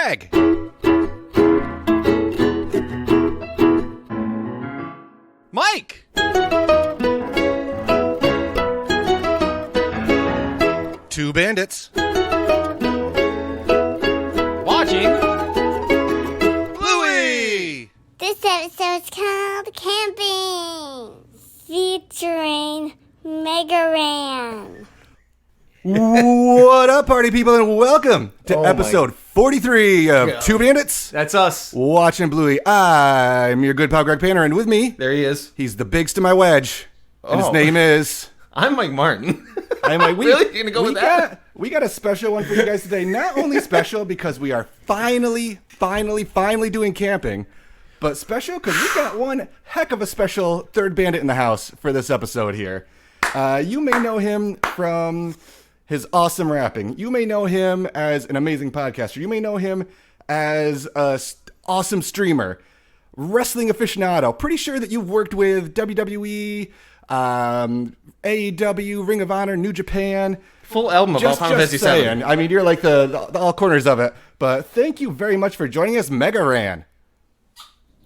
Greg. Mike. Two bandits. Watching Bluey. This episode's called Camping, featuring Megaran. What up, party people, and welcome to episode 43 of Two Bandits. That's us. Watching Bluey. I'm your good pal, Greg Painter, and with me, There he is. he's the bigs to my wedge, and his name is... I'm Mike Martin. I'm like, Really? You're gonna go with that? We got a special one for you guys today. Not only special because we are finally doing camping, but special because we got one heck of a special third bandit in the house for this episode here. You may know him from his awesome rapping. You may know him as an amazing podcaster. You may know him as a awesome streamer, wrestling aficionado. Pretty sure that you've worked with WWE, AEW, Ring of Honor, New Japan. Full album of all Final Fantasy VII. I mean, you're like the all corners of it. But thank you very much for joining us, Megaran.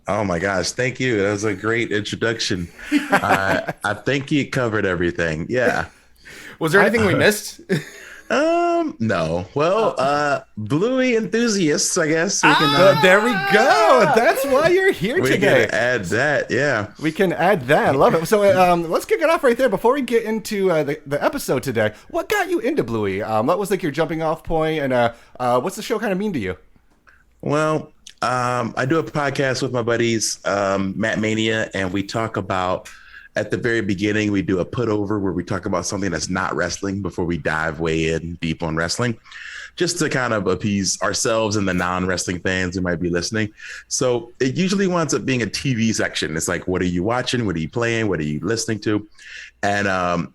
Oh my gosh, thank you. That was a great introduction. I think you covered everything. Yeah. Was there anything we missed? No. Well, Bluey enthusiasts, I guess. We can, There we go. That's why you're here we today. can add that. Yeah. We can add that. I love it. So let's kick it off right there before we get into the episode today. What got you into Bluey? What was like your jumping off point, and what's the show kind of mean to you? Well, I do a podcast with my buddies, Matt Mania, and we talk about, at the very beginning, we do a put over where we talk about something that's not wrestling before we dive way in deep on wrestling, just to kind of appease ourselves and the non-wrestling fans who might be listening. So it usually winds up being a TV section. It's like, what are you watching? What are you playing? What are you listening to? And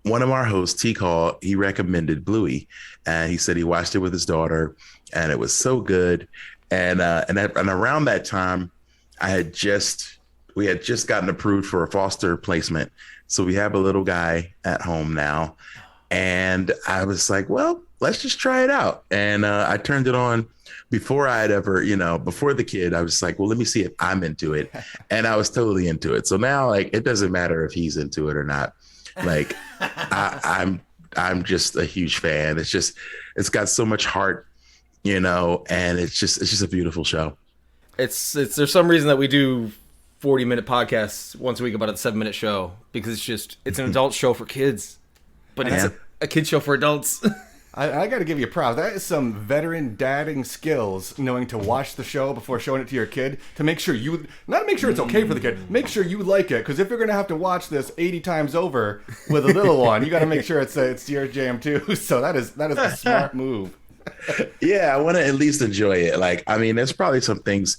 one of our hosts, T-Call, he recommended Bluey, and he said he watched it with his daughter, and it was so good. And around that time, we had just gotten approved for a foster placement. So we have a little guy at home now. And I was like, well, let's just try it out. And I turned it on before I had ever, before the kid. I was like, well, let me see if I'm into it. And I was totally into it. So now, like, it doesn't matter if he's into it or not. Like, I'm just a huge fan. It's got so much heart, and it's just a beautiful show. It's there's some reason that we do 40-minute podcasts once a week about a 7-minute show, because it's an adult show for kids, but it's a kid show for adults. I got to give you props. That is some veteran dadding skills, knowing to watch the show before showing it to your kid, to make sure not make sure it's okay for the kid, make sure you like it. Because if you're going to have to watch this 80 times over with a little one, you got to make sure it's your jam too. So that is a smart move. Yeah, I want to at least enjoy it. Like, I mean, there's probably some things.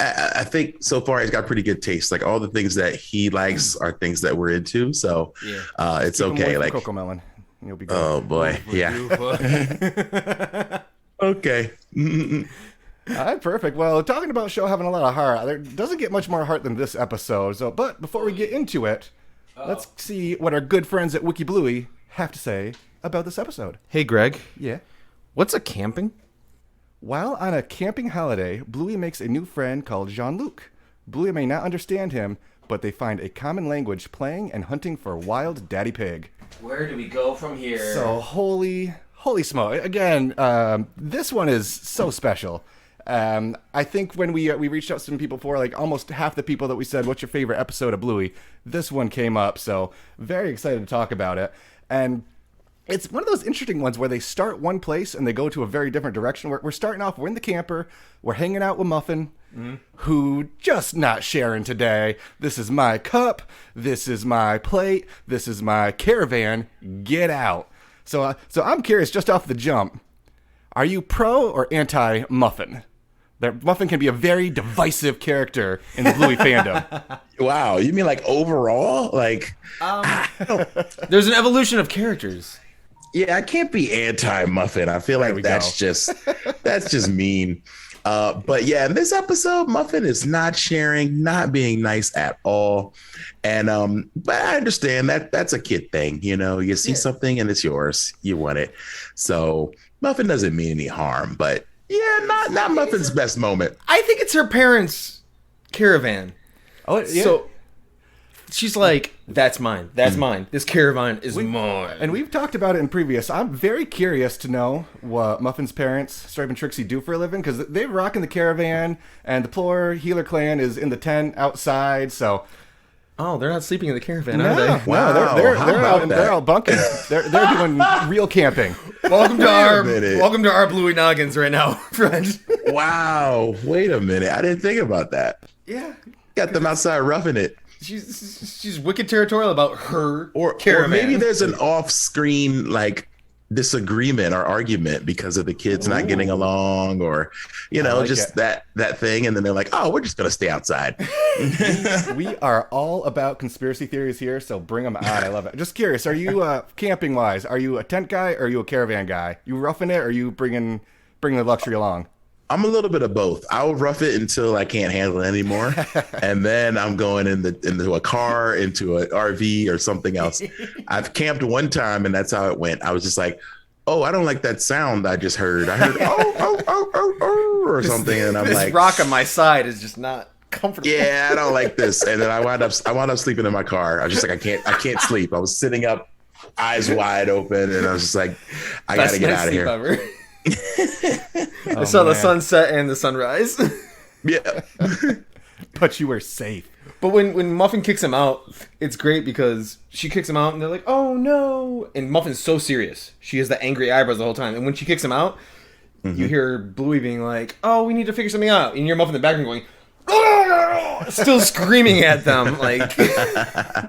I think so far he's got pretty good taste. Like, all the things that he likes are things that we're into. So it's Keep okay. Like Like, Cocomelon. You'll be good. Oh boy, yeah. Okay. All right, perfect. Well, talking about show having a lot of heart, there doesn't get much more heart than this episode. So, but before we get into it, let's see what our good friends at Wiki Bluey have to say about this episode. Hey, Greg. Yeah. What's a camping? While on a camping holiday, Bluey makes a new friend called Jean-Luc. Bluey may not understand him, but they find a common language playing and hunting for wild daddy pig. Where do we go from here? So, holy smoke. Again, this one is so special. I think when we reached out to some people before, like almost half the people that we said, what's your favorite episode of Bluey? This one came up, so very excited to talk about it. And it's one of those interesting ones where they start one place and they go to a very different direction. We're starting off, we're in the camper, we're hanging out with Muffin, who just not sharing today. This is my cup, this is my plate, this is my caravan, get out. So I'm curious, just off the jump, are you pro or anti-Muffin? That Muffin can be a very divisive character in the Bluey fandom. Wow, you mean like overall? Like, there's an evolution of characters. Yeah, I can't be anti-Muffin. I feel like that's just mean. But yeah, in this episode, Muffin is not sharing, not being nice at all. And but I understand that that's a kid thing. You know, you see something and it's yours, you want it. So Muffin doesn't mean any harm, but Yeah, not Muffin's best moment. I think it's her parents' caravan. Oh, yeah. So she's like, that's mine. That's mine. This caravan is mine. And we've talked about it in previous. I'm very curious to know what Muffin's parents, Stripe and Trixie, do for a living, because they're rocking the caravan, and the poor Healer clan is in the tent outside. So, Oh, they're not sleeping in the caravan, are they? Wow, no, they're how they're about out that? they're out bunking. They're doing real camping. Welcome minute. to our Bluey noggins right now, friends. Wow. Wait a minute. I didn't think about that. Yeah. Got them outside roughing it. She's wicked territorial about her Or caravan. maybe there's an off-screen like disagreement or argument because of the kids not getting along, or like just it. that thing, and then they're like, oh, we're just gonna stay outside. We are all about conspiracy theories here, so bring them on. I love it. Just curious, are you camping wise? Are you a tent guy or are you a caravan guy? You roughing it, or are you bringing the luxury along? I'm a little bit of both. I'll rough it until I can't handle it anymore, and then I'm going into a car, into an RV, or something else. I've camped one time, and that's how it went. I was just like, "Oh, I don't like that sound I just heard. I heard oh or something," and I'm this like, rock on my side is just not comfortable. "Yeah, I don't like this." And then I wound up sleeping in my car. I was just like, I can't sleep. I was sitting up, eyes wide open, and I was just like, I gotta get out of here. Ever. I saw the sunset and the sunrise. Yeah. But you were safe. But when Muffin kicks him out, it's great because she kicks him out and they're like, oh no. And Muffin's so serious. She has the angry eyebrows the whole time. And when she kicks him out, you hear Bluey being like, oh, we need to figure something out. And you hear Muffin in the background going, still screaming at them. Like,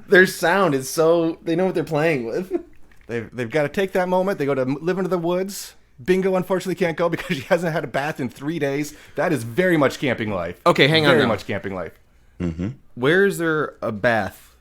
their sound is so, they know what they're playing with. They've got to take that moment. They go to live into the woods. Bingo unfortunately can't go because she hasn't had a bath in 3 days. That is very much camping life. Okay, hang on Very now. much camping life. Where is there a bath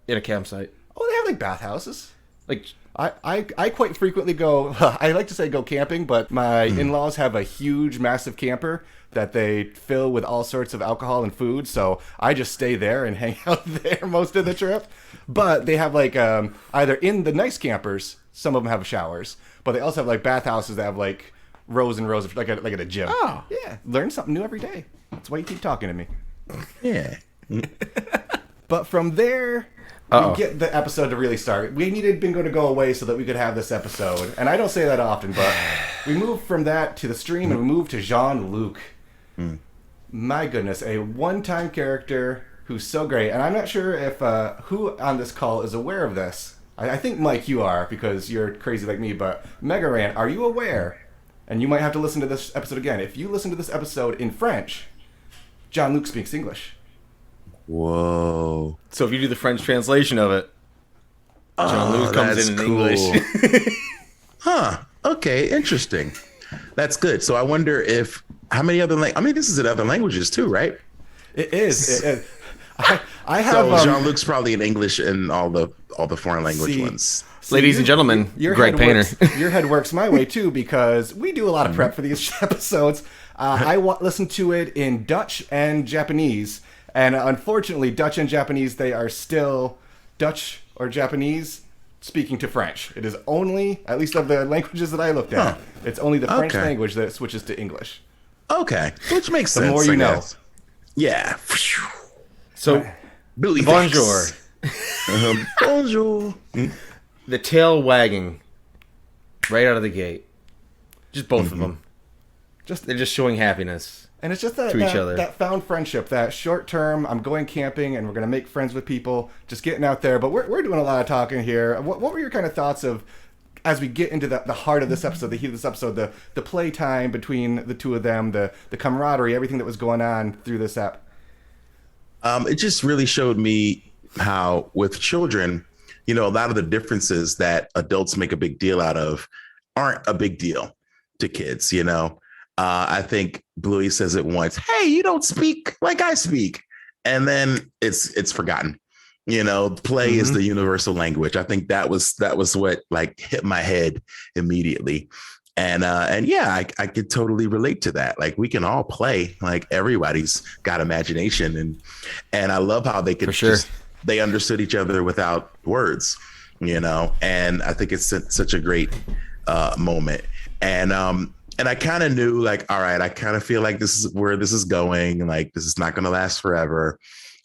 in a campsite? Oh, they have like bathhouses. Like, I quite frequently go, I like to say go camping, but my in-laws have a huge, massive camper that they fill with all sorts of alcohol and food, so I just stay there and hang out there most of the trip. But they have like, either in the nice campers, some of them have showers, but they also have like bathhouses that have like rows and rows of, like at a gym. Oh. Yeah, learn something new every day. That's why you keep talking to me. Yeah. But from there, we get the episode to really start. We needed Bingo to go away so that we could have this episode. And I don't say that often, but we moved from that to the stream and we moved to Jean-Luc. My goodness, a one-time character who's so great. And I'm not sure if who on this call is aware of this. I think, Mike, you are because you're crazy like me. But Mega Ran, are you aware? And you might have to listen to this episode again. If you listen to this episode in French, Jean-Luc speaks English. Whoa. so if you do the French translation of it, Jean-Luc comes that's in cool. English. Huh. Okay. Interesting. That's good. So I wonder if how many other this is in other languages too, right? It is. I have So Jean-Luc's probably in English and all the foreign language See, ones. Ladies and gentlemen, Greg head Painter. Your head works my way too because we do a lot of prep for these episodes. I listen to it in Dutch and Japanese, and unfortunately, Dutch and Japanese, they are still Dutch or Japanese speaking to French. It is only, at least of the languages that I looked at, it's only the French Okay. language that switches to English. Okay, which makes The sense. more you I know. guess. Yeah. So, Bluey Bonjour. Bonjour. The tail wagging right out of the gate. Just both of them. They're just showing happiness. And it's just To each other. that found friendship, that short term, I'm going camping and we're going to make friends with people, just getting out there. But we're doing a lot of talking here. What were your kind of thoughts of, as we get into the heart of this episode, the heat of this episode, the playtime between the two of them, the camaraderie, everything that was going on through this app? It just really showed me how with children, a lot of the differences that adults make a big deal out of aren't a big deal to kids, I think Bluey says it once, hey, you don't speak like I speak. And then it's forgotten. Play is the universal language. I think that was what like hit my head immediately. And yeah, I could totally relate to that. Like we can all play, like everybody's got imagination and I love how they could they understood each other without words, and I think it's such a great moment. And and I kind of knew like, all right, I kind of feel like this is where this is going. Like this is not going to last forever.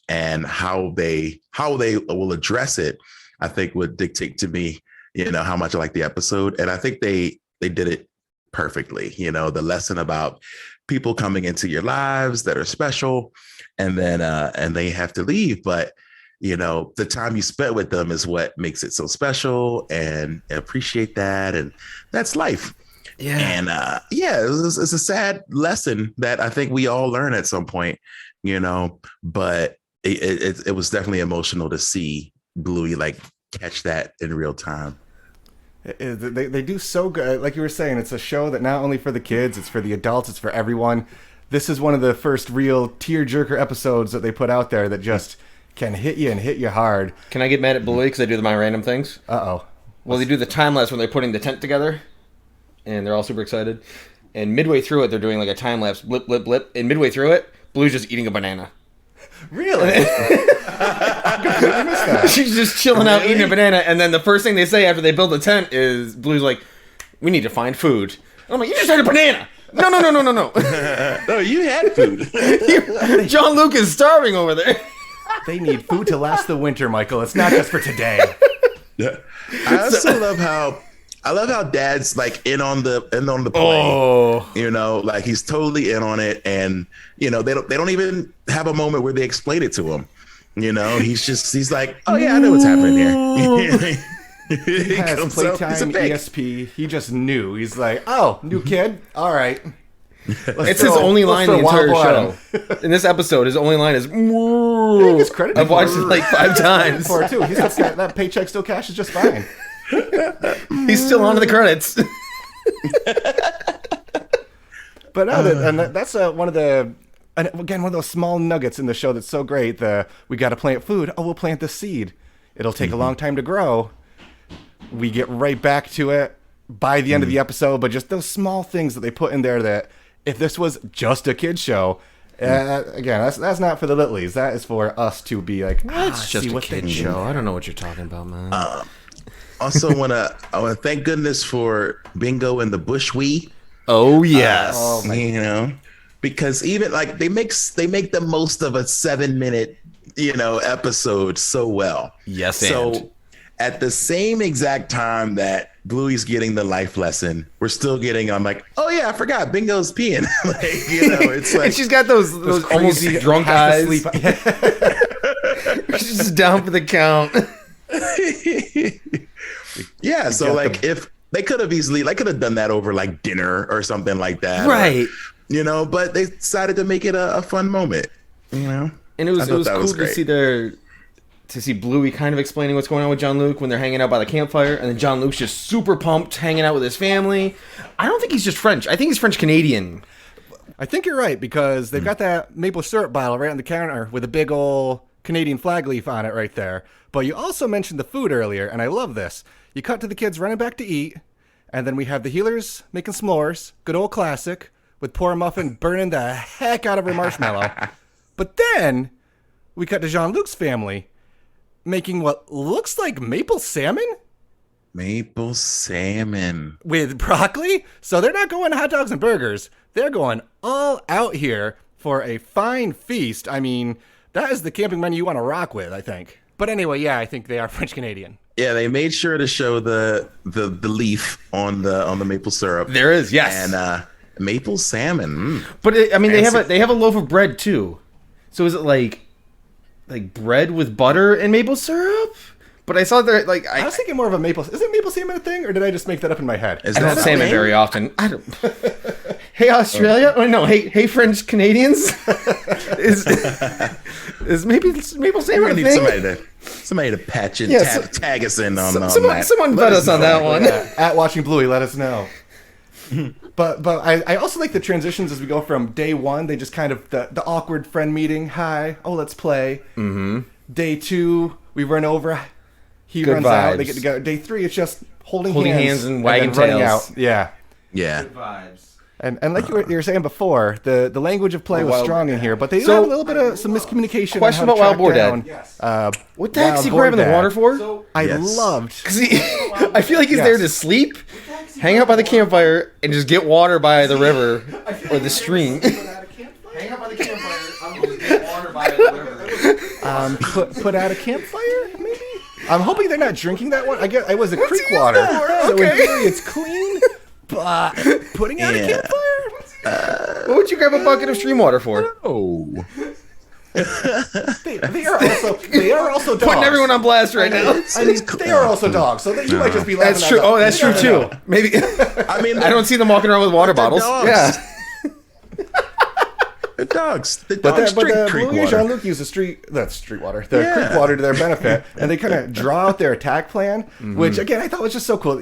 And how they will address it, I think would dictate to me, how much I like the episode. And I think they did it perfectly. The lesson about people coming into your lives that are special, and then and they have to leave, but the time you spent with them is what makes it so special, and appreciate that, and that's life. Yeah. And it's a sad lesson that I think we all learn at some point, but it was definitely emotional to see Bluey like catch that in real time. They do so good. Like you were saying, it's a show that not only for the kids, it's for the adults, it's for everyone. This is one of the first real tearjerker episodes that they put out there that just can hit you and hit you hard. Can I get mad at Bluey because I do my random things? Uh-oh. Well, they do the time lapse when they're putting the tent together, and they're all super excited. And midway through it, they're doing like a time lapse, blip, blip, blip. And midway through it, Bluey's just eating a banana. Really? I completely missed that. She's just chilling out eating a banana, and then the first thing they say after they build the tent is Bluey's like, "We need to find food." And I'm like, "You just had a banana." No. No, you had food. John Luke is starving over there. They need food to last the winter, Michael. It's not just for today. Yeah. I also love how Dad's like in on the play. Oh. Like he's totally in on it, and they don't even have a moment where they explain it to him. He's like, "Oh yeah, I know what's happening here." He has playtime, ESP. He just knew. He's like, "Oh, new kid. All right." It's his only line in the entire show. In this episode, his only line is "Moo." I've watched it like 5 times. For it too. He's got that paycheck still cashes just fine. He's still on to the credits. But that's one of the, and again, one of those small nuggets in the show that's so great. We got to plant food. Oh, we'll plant the seed. It'll take a long time to grow. We get right back to it by the end of the episode, but just those small things that they put in there that if this was just a kid's show, again, that's not for the littlies. That is for us to be like, it's just a kid's show. I don't know what you're talking about, man. Also, I want to thank goodness for Bingo and the Bushwee. Oh yes, because even like they make the most of a 7-minute episode so well. Yes, so at the same exact time that Bluey's getting the life lesson, we're still getting. I'm like, oh yeah, I forgot Bingo's peeing. It's like, and she's got those almost drunk eyes. She's just down for the count. Yeah, so like if they could have done that over like dinner or something like that, right? But they decided to make it a fun moment, And it was cool to see Bluey kind of explaining what's going on with John Luke when they're hanging out by the campfire, and then John Luke's just super pumped hanging out with his family. I don't think he's just French. I think he's French Canadian. I think you're right, because they've got that maple syrup bottle right on the counter with a big old Canadian flag leaf on it right there. But you also mentioned the food earlier, and I love this. You cut to the kids running back to eat, and then we have the healers making s'mores, good old classic, with poor Muffin burning the heck out of her marshmallow. But then we cut to Jean-Luc's family making what looks like maple salmon? Maple salmon. With broccoli? So they're not going hot dogs and burgers. They're going all out here for a fine feast. I mean, that is the camping menu you want to rock with, I think. But anyway, yeah, I think they are French Canadian. Yeah, they made sure to show the leaf on the maple syrup. There is, yes, and maple salmon. But they have a loaf of bread too. So is it like bread with butter and maple syrup? But I saw there I was thinking more of a maple. Is it maple salmon a thing, or did I just make that up in my head? I don't salmon very often. I don't. Hey Australia! Oh no! Hey French Canadians! is maple salmon a thing? Somebody to patch it, tag us in on that. Someone bet us on that one. At Watching Bluey, let us know. But I also like the transitions as we go from day one. They just kind of the awkward friend meeting. Hi, let's play. Mm-hmm. Day 2, we run over. He Good runs vibes. out. They get to go. Day 3, it's just holding hands and wagging running tails. out. Yeah. Good vibes. And like you were saying before, the language of play was strong in here, but they have a little bit of some miscommunication. Question about Wild Boar Dad. Yes. What the heck's he grabbing the water for? I loved. Because I feel like he's there to sleep. Hang out by the campfire and just get water by the river or the stream. Hang out by the campfire and just get water by the river. Put out a campfire, maybe? I'm hoping they're not drinking that one. I guess it was a creek water. So in theory, it's clean, but putting out a campfire? What would you grab a bucket of stream water for? Oh. They are also dogs. Putting everyone on blast right now. I mean, they are also dogs, so you might just be laughing. That's true. Oh, that's true too. Maybe. I mean, I don't see them walking around with water bottles. dogs. Yeah. The dogs But drink Bluey creek and water. Jean-Luc use the creek water to their benefit, and they kind of draw out their attack plan, which again I thought was just so cool.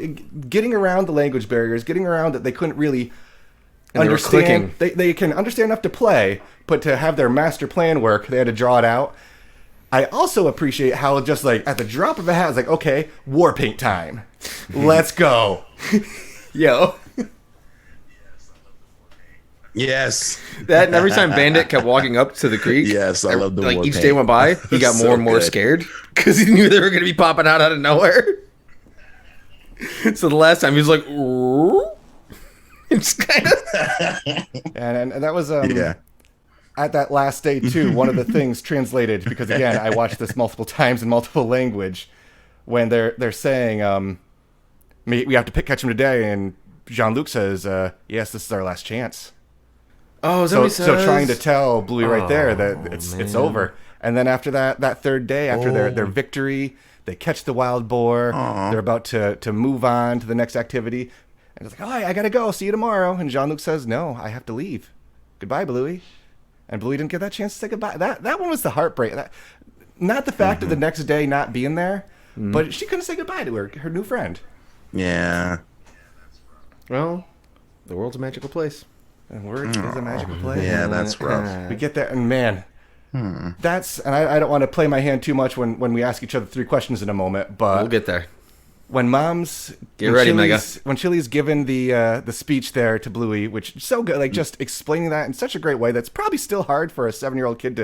Getting around the language barriers, getting around that they couldn't really understand. They can understand enough to play, but to have their master plan work, they had to draw it out. I also appreciate how just like at the drop of a hat, it's like, okay, war paint time, let's go. Yo. Yes. That and every time Bandit kept walking up to the creek, Yes, I love the like war each paint. day went by, he got So more and more good. scared because he knew they were going to be popping out of nowhere. So the last time he was like, "Ooh." It's kind of And that was Yeah. at that last day too. One of the things translated, because again I watched this multiple times in multiple language, when they're saying we have to catch him today, and Jean-Luc says yes, this is our last chance. oh, So trying to tell Bluey right there that it's over. And then after that third day, after their victory, they catch the wild boar. They're about to move on to the next activity. And it's like, oh, I gotta go. See you tomorrow. And Jean-Luc says, no, I have to leave. Goodbye, Bluey. And Bluey didn't get that chance to say goodbye. That one was the heartbreak. Not the fact of the next day not being there, but she couldn't say goodbye to her new friend. Yeah. Well, the world's a magical place. And word is a magical place. Yeah, that's rough. We get there, and man, that's, and I don't want to play my hand too much when we ask each other 3 questions in a moment, but We'll get there. when Mom's Get ready, Mega. When Chili's given the speech there to Bluey, which is so good, like just explaining that in such a great way that's probably still hard for a 7-year-old kid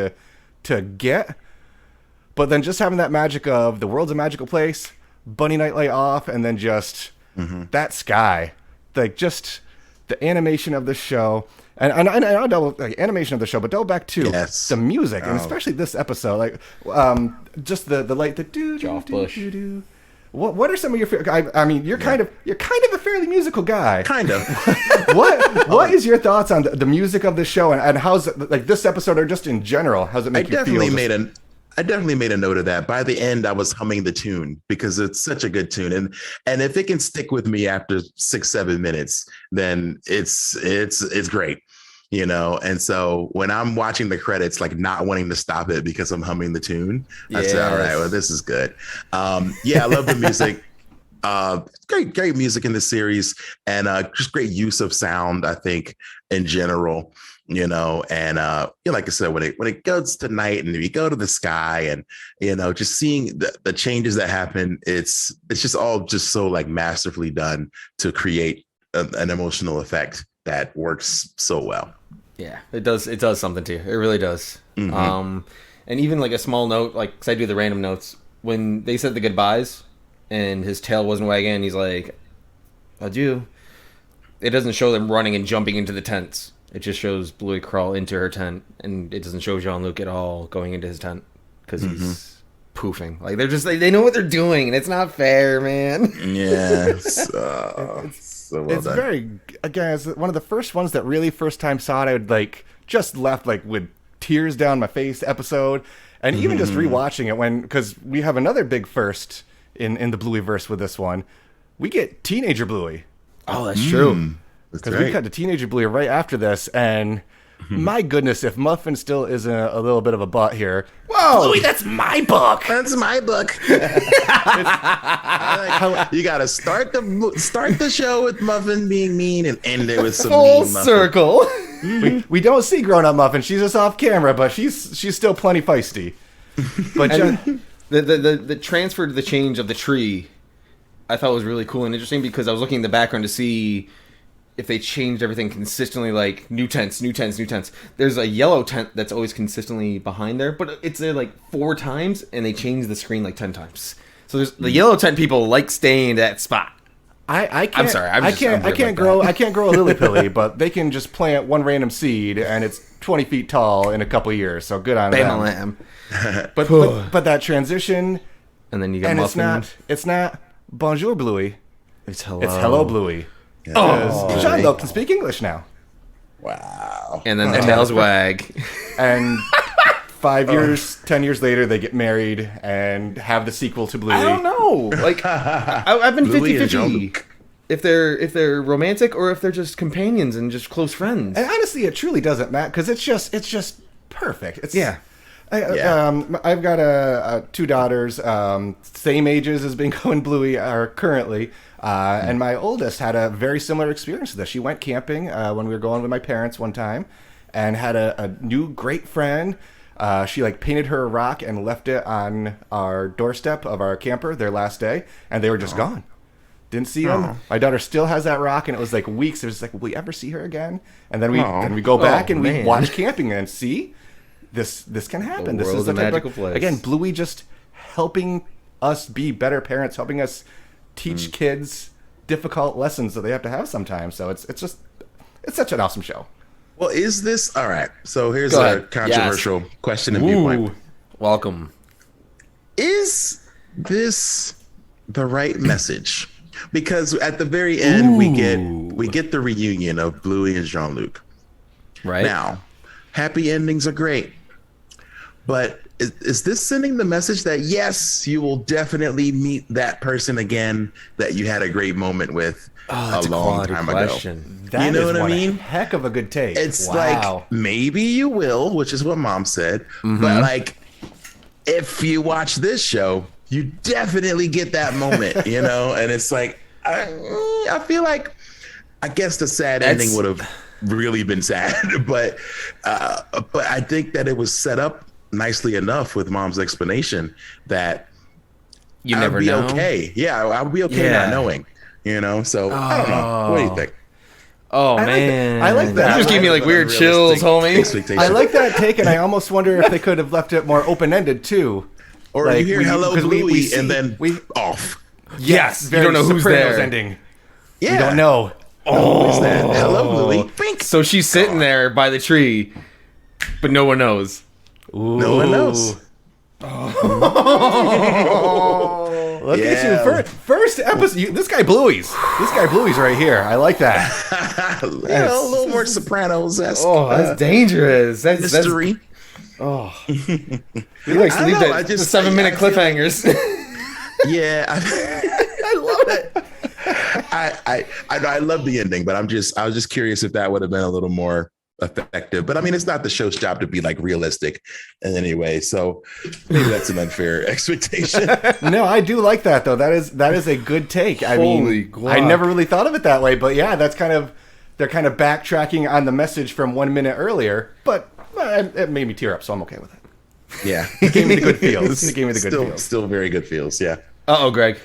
to get, but then just having that magic of the world's a magical place, bunny night lay off, and then just that sky, like just the animation of the show. And I double like animation of the show, but double back to Yes. the music, and especially this episode, like just the light, the do do Joff do Bush. do do. What are some of your favorite? I mean, you're kind of a fairly musical guy. Kind of. What is your thoughts on the music of this show, and how's it, like this episode or just in general? How's it make you feel? I definitely made a note of that. By the end, I was humming the tune because it's such a good tune, and if it can stick with me after 6-7 minutes, then it's great, you know. And so when I'm watching the credits, like not wanting to stop it because I'm humming the tune, I say, all right, well, this is good. Yeah, I love the music. Great music in this series, and just great use of sound, I think, in general. You know, and like I said, when it goes to night and we go to the sky, and you know, just seeing the changes that happen, it's just all just so like masterfully done to create an emotional effect that works so well. Yeah, it does something to you. It really does. And even like a small note, like, because I do the random notes, when they said the goodbyes and his tail wasn't wagging, he's like, adieu. It doesn't show them running and jumping into the tents. It just shows Bluey crawl into her tent, and it doesn't show Jean-Luc at all going into his tent because he's poofing. Like, they're just like, they know what they're doing, and it's not fair, man. Yeah, so well It's done. very, again, it's one of the first ones that really first time saw it, I would like just left like with tears down my face episode, and even just rewatching it because we have another big first in the Blueyverse with this one. We get teenager Bluey. Oh, that's true. Because we cut to teenager Bluey right after this, and my goodness, if Muffin still isn't a little bit of a butt here. Whoa! Bluey, that's my book! That's my book. You gotta start the show with Muffin being mean and end it with some Full mean Muffin. circle. We don't see grown-up Muffin. She's just off camera, but she's still plenty feisty. But And the transfer to the change of the tree, I thought was really cool and interesting, because I was looking in the background to see if they changed everything consistently, like new tents. There's a yellow tent that's always consistently behind there, but it's there like 4 times, and they change the screen like 10 times. So there's the yellow tent people like staying in that spot. I can't, I'm sorry. I can't grow a lily pilly, but they can just plant one random seed and it's 20 feet tall in a couple years. So good on them. Lamb. But that transition, And then you got and muffin. it's not Bonjour Bluey, It's hello. it's Hello Bluey. Oh, Jean-Luc can speak English now. wow. And then the tails wag. And 5 years, 10 years later, they get married and have the sequel to Bluey. I don't know. Like, I've been Bluey and 50-50 Jean-Luc. if they're romantic or if they're just companions and just close friends. And honestly, it truly doesn't matter because it's just perfect. It's Yeah. I've got two daughters, same ages as Bingo and Bluey are currently, and my oldest had a very similar experience to this. She went camping when we were going with my parents one time, and had a new great friend. She like painted her a rock and left it on our doorstep of our camper their last day, and they were just gone. Didn't see them. My daughter still has that rock, and it was like weeks. It was like, will we ever see her again? And then we go back and we man. watch camping and see. This can happen. The This is world's the a type magical of, place. again, Bluey just helping us be better parents, helping us teach kids difficult lessons that they have to have sometimes. So it's such an awesome show. Well, is this all right? So here's Go a ahead. controversial question and viewpoint. Welcome. Is this the right message? Because at the very end, we get the reunion of Bluey and Jean-Luc. Right? Now, happy endings are great, but is this sending the message that yes, you will definitely meet that person again that you had a great moment with a long time ago? That You know is what I one mean? Heck of a good take. It's wow. like maybe you will, which is what Mom said, but like if you watch this show, you definitely get that moment, you know. And it's like I feel like I guess the sad ending would have really been sad, but I think that it was set up nicely enough with Mom's explanation that You I'll never be know. okay. Yeah, I'll be okay not knowing, you know. So I don't know. What do you think? Oh, I man. like that. You just gave me like weird chills, homie. Expectation. I like that take, and I almost wonder if they could have left it more open-ended too. Or Like, you hear we- "Hello, 'cause we Bluey" see- and then we- off. Yes. You Very don't know who's Sopranos there. ending. Yeah, We don't know. Who is that? Hello, Bluey. Bink. So she's sitting there by the tree, but no one knows. No one knows. Look at Yeah. you. First episode. This guy Bluey's. This guy Bluey's right here. I like that. You know, a little more Sopranos. Oh, that's dangerous. That's mystery. we like to I leave don't know, that I just- 7-minute I feel like- cliffhangers. Yeah, I love it. I love the ending, but I was just curious if that would have been a little more effective. But I mean, it's not the show's job to be like realistic in any way, so maybe that's an unfair expectation. No, I do like that though. That is a good take. I Holy mean, guac. I never really thought of it that way, but yeah, they're kind of backtracking on the message from 1 minute earlier. But it made me tear up, so I'm okay with it. Yeah, It gave me the good feels. It gave me the good feels. Still very good feels. Yeah. Uh-oh, Greg.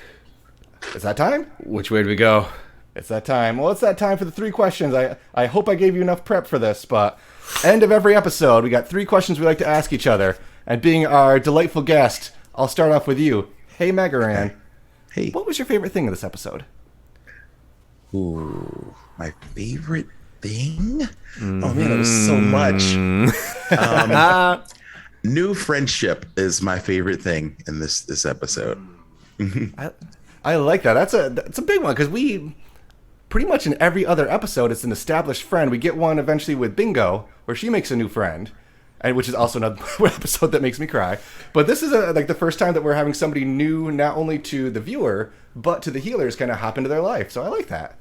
Is that time? Which way do we go? It's that time. Well, it's that time for the 3 questions. I hope I gave you enough prep for this, but end of every episode, we got 3 questions we like to ask each other. And being our delightful guest, I'll start off with you. Hey, Megaran. Hey. What was your favorite thing of this episode? Ooh, my favorite thing? Oh man, it was so much. New friendship is my favorite thing in this episode. I like that. That's a big one because we pretty much in every other episode it's an established friend. We get one eventually with Bingo where she makes a new friend, and which is also another episode that makes me cry. But this is like the first time that we're having somebody new, not only to the viewer but to the healers, kind of hop into their life. So I like that.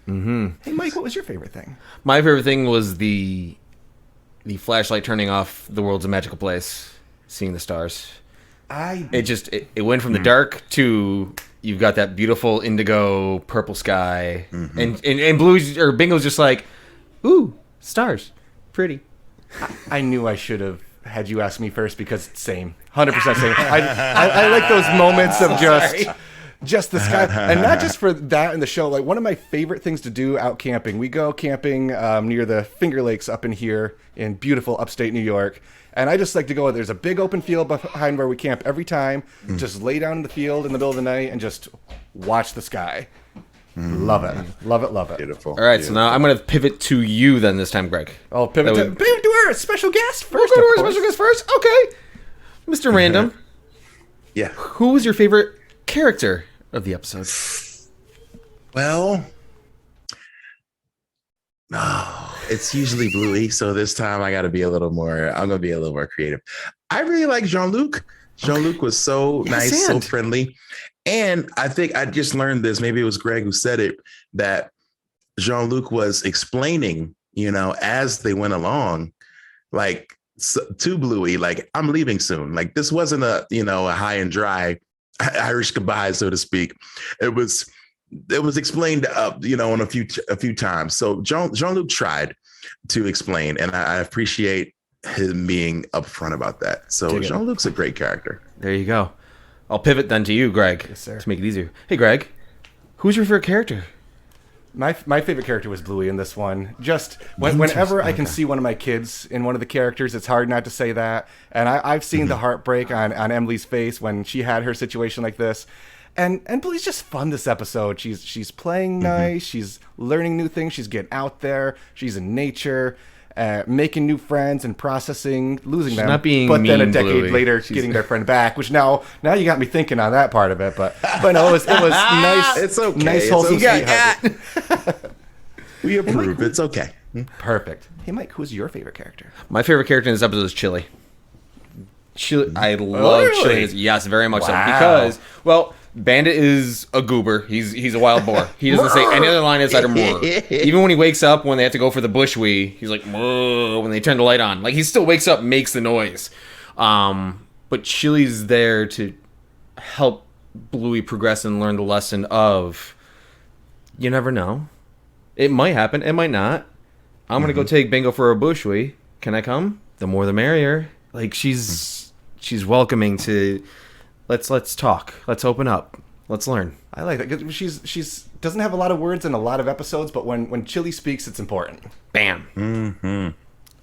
Mm-hmm. Hey, Mike, what was your favorite thing? My favorite thing was the flashlight turning off. The world's a magical place. Seeing the stars. It went from the dark to you've got that beautiful indigo purple sky, and Blue's or Bingo's just like, ooh, stars, pretty. I knew I should have had you ask me first because same, 100% same. I like those moments of just the sky, and not just for that in the show. Like one of my favorite things to do out camping. We go camping near the Finger Lakes up in here in beautiful upstate New York. And I just like to go, there's a big open field behind where we camp every time. Just lay down in the field in the middle of the night and just watch the sky. Love it. Love it. Love it. Beautiful. All right, so now I'm going to pivot to you then this time, Greg. Oh, pivot to our special guest first. We'll go to of our course. special guest first. Okay. Mr. Random, Yeah. who was your favorite character of the episode? Well, it's usually Bluey, so this time I'm gonna be a little more creative. I really like Jean-Luc. Jean-Luc was so nice, so friendly. And I think I just learned this, maybe it was Greg who said it, that Jean-Luc was explaining, as they went along, like to Bluey, like, I'm leaving soon. Like, this wasn't a high and dry Irish goodbye, so to speak. It was explained up, on a few times. So Jean-Luc tried to explain, and I appreciate him being upfront about that. So Jean-Luc's a great character. There you go. I'll pivot then to you, Greg, to make it easier. Hey, Greg, who's your favorite character? My favorite character was Bluey in this one. Just whenever I can see one of my kids in one of the characters, it's hard not to say that. And I've seen the heartbreak on Emily's face when she had her situation like this. And Bluey's just fun this episode. She's playing nice. She's learning new things. She's getting out there. She's in nature, making new friends and processing losing them. Not being but then a mean, decade Bluey. later, getting their friend back. Which now you got me thinking on that part of it. But no, it was nice. It's okay. Nice, It's wholesome, okay. sweetheart. We approve. It's okay. Perfect. Hey, Mike, who's your favorite character? My favorite character in this episode is Chili. I love really? Chili. Yes, very much so. Wow. Because, well, Bandit is a goober. He's a wild boar. He doesn't say any other line inside of more. Even when he wakes up, when they have to go for the bush wee, he's like, "Whoa," when they turn the light on. Like, he still wakes up, makes the noise. But Chili's there to help Bluey progress and learn the lesson of, you never know. It might happen. It might not. I'm going to go take Bingo for a bush wee. Can I come? The more the merrier. Like, she's welcoming to... Let's talk. Let's open up. Let's learn. I like that. 'Cause she's doesn't have a lot of words in a lot of episodes, but when Chili speaks, it's important. Bam. Mm-hmm.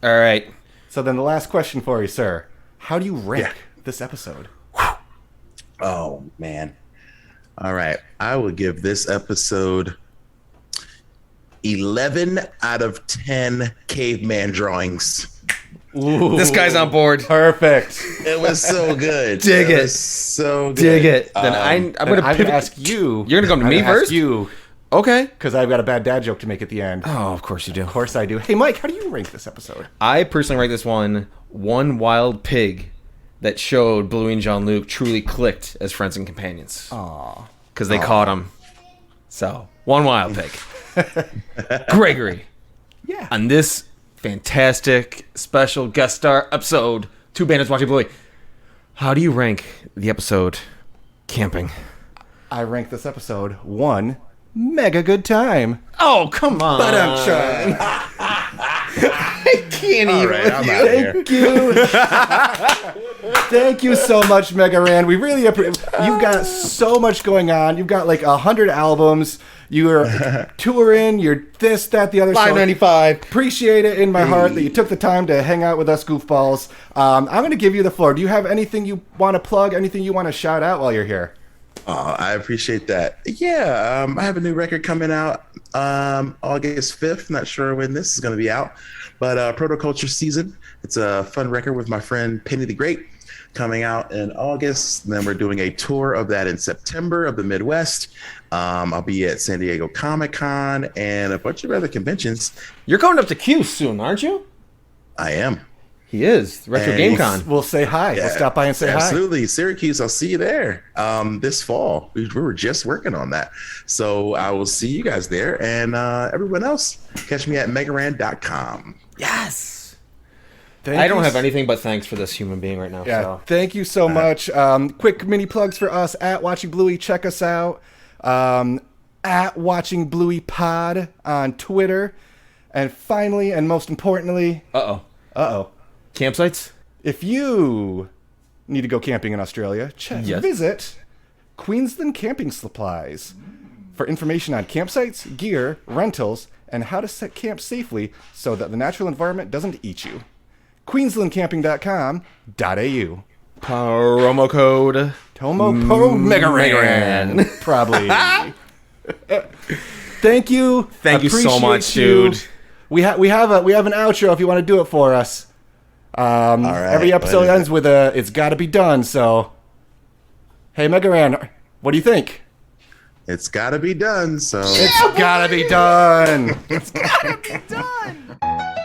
All right. So then the last question for you, sir. How do you rank this episode? Oh, man. All right. I will give this episode 11 out of 10 caveman drawings. Ooh, This guy's on board. Perfect. It was so good. Dig it. Was so good. Dig it. Then I'm going to I'm pivot. gonna ask you. You're gonna come to me first? Ask you, Okay. because I've got a bad dad joke to make at the end. Oh, of course you do. Of course I do. Hey, Mike, how do you rank this episode? I personally rank this one wild pig that showed Bluey and Jean-Luc truly clicked as friends and companions. Aw. Because they caught him. So, one wild pig. Gregory. Yeah. On this fantastic special guest star episode, Two Bandits Watching Bluey, how do you rank the episode Camping? I rank this episode 1 mega good time. Oh, come on. But I'm trying. I can't All even. right, I'm out of here. Thank you. Thank you so much, Mega Ran. We really appreciate. You've got so much going on. You've got like 100 albums. You're touring. You're this, that, the other. $5.95. Appreciate it in my heart that you took the time to hang out with us, goofballs. I'm going to give you the floor. Do you have anything you want to plug? Anything you want to shout out while you're here? Oh, I appreciate that. Yeah, I have a new record coming out August 5th. Not sure when this is going to be out, but Protoculture Season. It's a fun record with my friend Penny the Great coming out in August. Then we're doing a tour of that in September of the Midwest. I'll be at San Diego Comic-Con and a bunch of other conventions. You're going up to Q soon, aren't you? I am. He is. Retro And Game Con. We'll say hi. We'll stop by and say hi. Absolutely. Syracuse, I'll see you there this fall. We were just working on that. So I will see you guys there. And everyone else, catch me at megaran.com. Yes. Thank I don't you have anything but thanks for this human being right now. Yeah, So. thank you so much. Quick mini plugs for us at Watching Bluey. Check us out at Watching Bluey Pod on Twitter. And finally, and most importantly, Uh-oh. Campsites? if you need to go camping in Australia, visit Queensland Camping Supplies for information on campsites, gear, rentals, and how to set camp safely so that the natural environment doesn't eat you. QueenslandCamping.com.au. Promo code Tomo Po Megaran. Probably. Thank you. Thank you so much, Appreciate you. dude. We have an outro if you want to do it for us. All right. Every episode What is ends it? with a "It's got to be done." So, hey, Mega Ran, what do you think? It's gotta be done. So It's gotta be done. It's gotta be done.